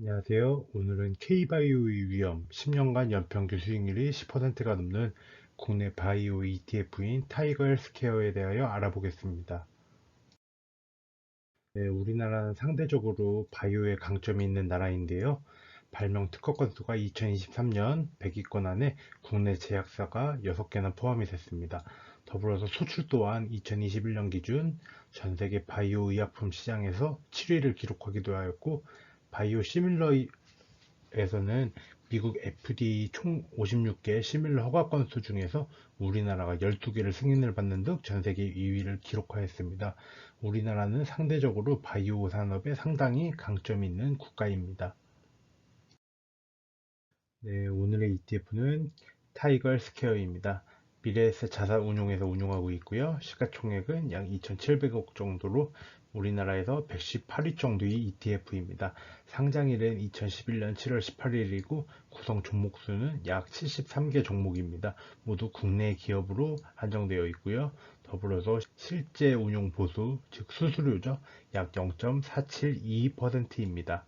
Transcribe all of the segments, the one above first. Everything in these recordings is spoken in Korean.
안녕하세요. 오늘은 K바이오의 위험 10년간 연평균 수익률이 10%가 넘는 국내 바이오 ETF인 타이거 헬스케어에 대하여 알아보겠습니다. 네, 우리나라는 상대적으로 바이오에 강점이 있는 나라인데요. 발명 특허 건수가 2023년 100위권 안에 국내 제약사가 6개나 포함이 됐습니다. 더불어서 수출 또한 2021년 기준 전 세계 바이오 의약품 시장에서 7위를 기록하기도 하였고, 바이오 시밀러에서는 미국 FDA 총 56개 시밀러 허가 건수 중에서 우리나라가 12개를 승인을 받는 등 전 세계 2위를 기록하였습니다. 우리나라는 상대적으로 바이오 산업에 상당히 강점이 있는 국가입니다. 네, 오늘의 ETF는 타이거 스퀘어입니다. 미래에셋 자산운용에서 운용하고 있고요. 시가총액은 약 2,700억 정도로 우리나라에서 118위 정도의 ETF입니다. 상장일은 2011년 7월 18일이고 구성 종목 수는 약 73개 종목입니다. 모두 국내 기업으로 한정되어 있고요. 더불어서 실제 운용 보수, 즉 수수료죠. 약 0.472%입니다.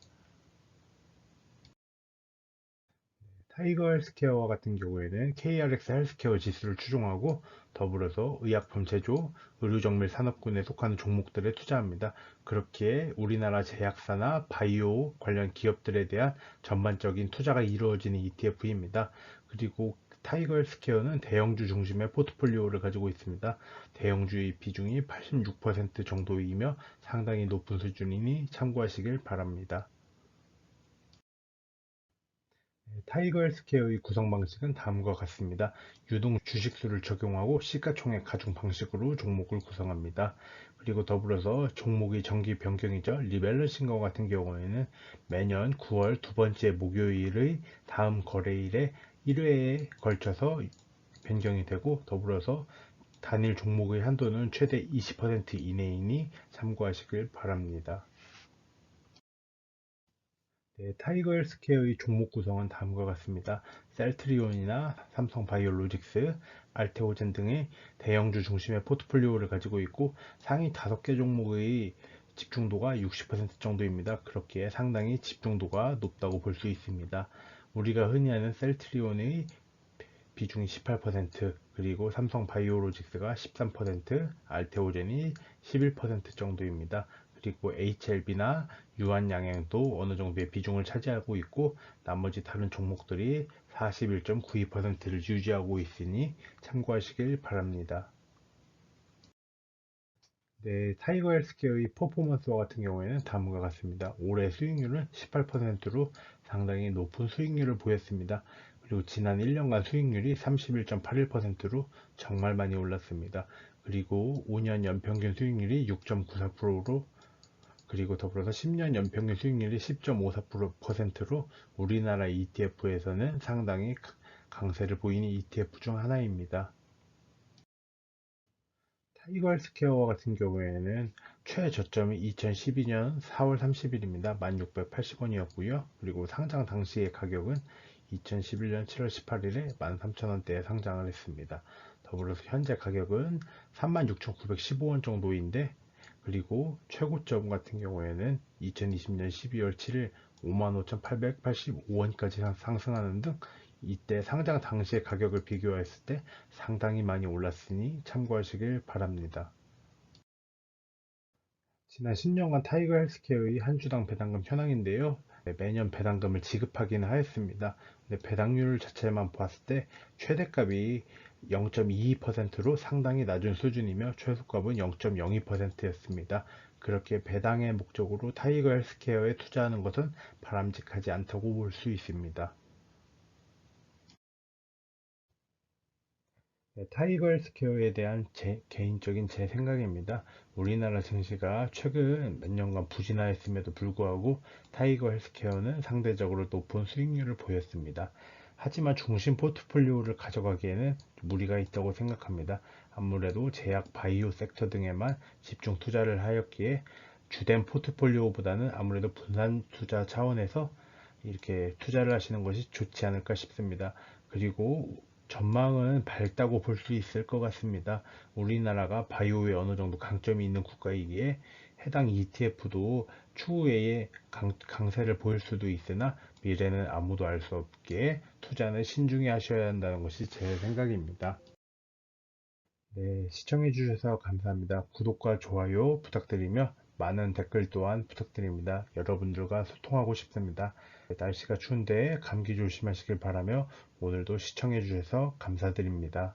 타이거 헬스케어 같은 경우에는 KRX 헬스케어 지수를 추종하고 더불어서 의약품 제조, 의료정밀 산업군에 속하는 종목들에 투자합니다. 그렇게 우리나라 제약사나 바이오 관련 기업들에 대한 전반적인 투자가 이루어지는 ETF입니다. 그리고 타이거 헬스케어는 대형주 중심의 포트폴리오를 가지고 있습니다. 대형주의 비중이 86% 정도이며 상당히 높은 수준이니 참고하시길 바랍니다. 타이거 헬스케어의 구성 방식은 다음과 같습니다. 유동 주식수를 적용하고 시가총액 가중 방식으로 종목을 구성합니다. 그리고 더불어서 종목의 정기 변경이죠. 리밸런싱과 같은 경우에는 매년 9월 두 번째 목요일의 다음 거래일에 1회에 걸쳐서 변경이 되고, 더불어서 단일 종목의 한도는 최대 20% 이내이니 참고하시길 바랍니다. 네, 타이거 헬스케어의 종목 구성은 다음과 같습니다. 셀트리온이나 삼성바이오로직스, 알테오젠 등의 대형주 중심의 포트폴리오를 가지고 있고, 상위 5개 종목의 집중도가 60% 정도입니다. 그렇기에 상당히 집중도가 높다고 볼 수 있습니다. 우리가 흔히 아는 셀트리온의 비중이 18%, 그리고 삼성바이오로직스가 13%, 알테오젠이 11% 정도입니다. 그리고 HLB나 유한양행도 어느 정도의 비중을 차지하고 있고, 나머지 다른 종목들이 41.92%를 유지하고 있으니 참고하시길 바랍니다. 네, 타이거 헬스케어의 퍼포먼스와 같은 경우에는 다음과 같습니다. 올해 수익률은 18%로 상당히 높은 수익률을 보였습니다. 그리고 지난 1년간 수익률이 31.81%로 정말 많이 올랐습니다. 그리고 5년 연평균 수익률이 6.94%로, 그리고 더불어서 10년 연평균 수익률이 10.54%로 우리나라 ETF에서는 상당히 강세를 보이는 ETF 중 하나입니다. 타이거 헬스케어 같은 경우에는 최저점이 2012년 4월 30일입니다. 1680원이었고요. 그리고 상장 당시의 가격은 2011년 7월 18일에 13,000원대에 상장을 했습니다. 더불어서 현재 가격은 36,915원 정도인데, 그리고 최고점 같은 경우에는 2020년 12월 7일 55,885원까지 상승하는 등 이때 상장 당시의 가격을 비교했을 때 상당히 많이 올랐으니 참고하시길 바랍니다. 지난 10년간 타이거 헬스케어의 한 주당 배당금 현황인데요. 네, 매년 배당금을 지급하기는 하였습니다. 근데 배당률 자체만 봤을 때 최대값이 0.22%로 상당히 낮은 수준이며 최소값은 0.02%였습니다. 그렇게 배당의 목적으로 타이거 헬스케어에 투자하는 것은 바람직하지 않다고 볼 수 있습니다. 네, 타이거 헬스케어에 대한 개인적인 제 생각입니다. 우리나라 증시가 최근 몇 년간 부진하였음에도 불구하고 타이거 헬스케어는 상대적으로 높은 수익률을 보였습니다. 하지만 중심 포트폴리오를 가져가기에는 무리가 있다고 생각합니다. 아무래도 제약, 바이오 섹터 등에만 집중 투자를 하였기에 주된 포트폴리오보다는 아무래도 분산 투자 차원에서 이렇게 투자를 하시는 것이 좋지 않을까 싶습니다. 그리고 전망은 밝다고 볼 수 있을 것 같습니다. 우리나라가 바이오에 어느 정도 강점이 있는 국가이기에 해당 ETF도 추후에 강세를 보일 수도 있으나 미래는 아무도 알 수 없기에 투자는 신중히 하셔야 한다는 것이 제 생각입니다. 네, 시청해 주셔서 감사합니다. 구독과 좋아요 부탁드리며 많은 댓글 또한 부탁드립니다. 여러분들과 소통하고 싶습니다. 날씨가 추운데 감기 조심하시길 바라며 오늘도 시청해 주셔서 감사드립니다.